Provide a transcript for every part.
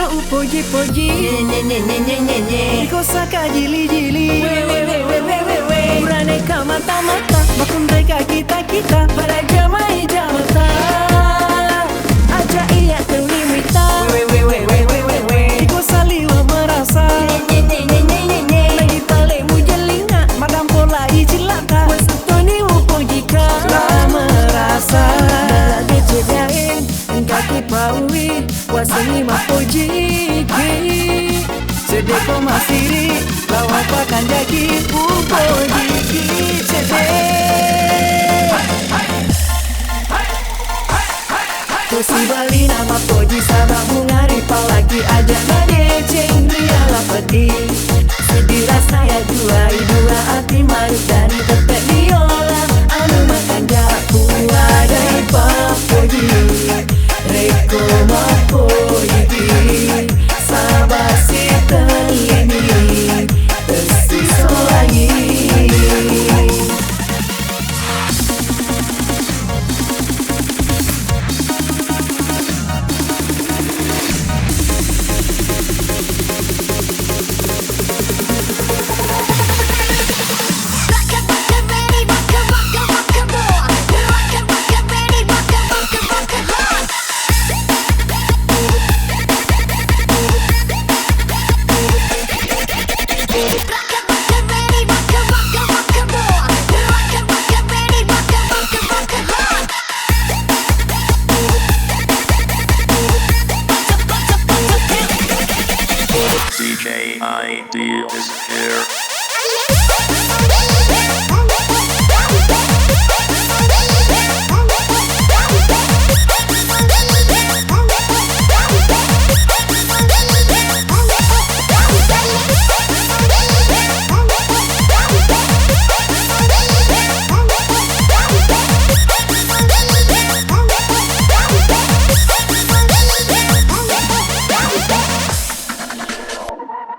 upoji Nyenyenyenyenyenyenye Ikosa kajili Wewewewewewewe Burane kamata makkunrai kakita para jamai jamattaaa aja iya tuli mita Wewewewewewewe Ikosa liwa merasa Nyenyenyenyenyenyenye lagi tale mujelinga madam pola ijilaka Westuni upojika la merasa Balage cedain kaki paui waseni Mappojiki Sedeko masiri lawan pakan dagi upojiki Cede Tosi bali nama poji sama mungari palagi aja nade cengri ala peti Sedih rasa ya dua hati marut dari Tette yola anu makan jaku adai Mappojiki Rekko Mappojiki sabar si telini tersisa lagi AIDIL is here.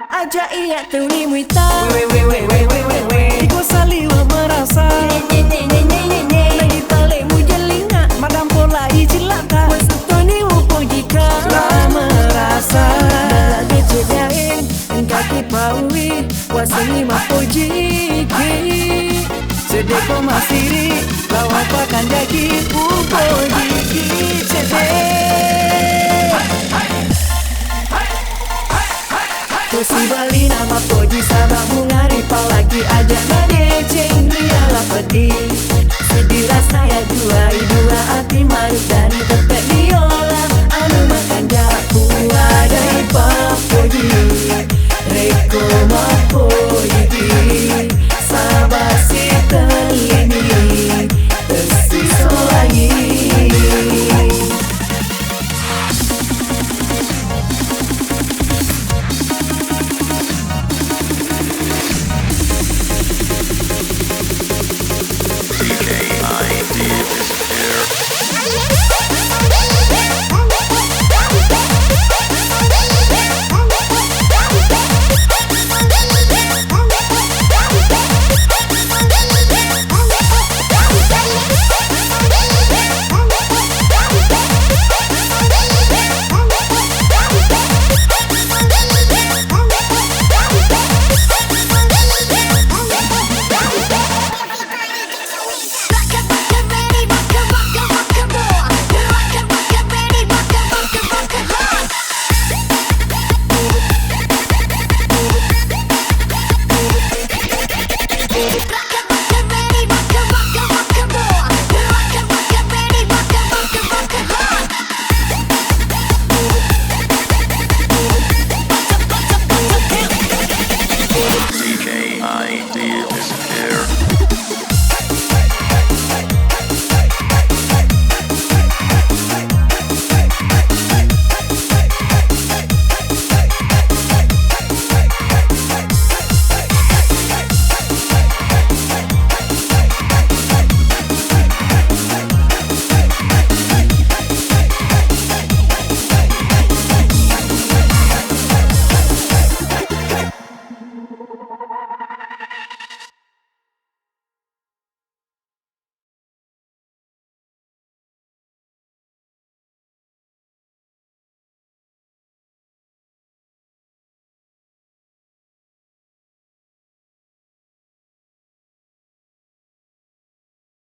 aja iya tuli mita Wewewewewewewe Ikosa liwa merasa Nyenyenyenyenyenyenye lagi tale mujelinga madam pola ijilaka Westuni upojika la merasa Balage cedain kaki paui waseni Mappojiki Sedeko masiri lawan pakan dagi upojiki Cede Tosi bali nama poji sama bunga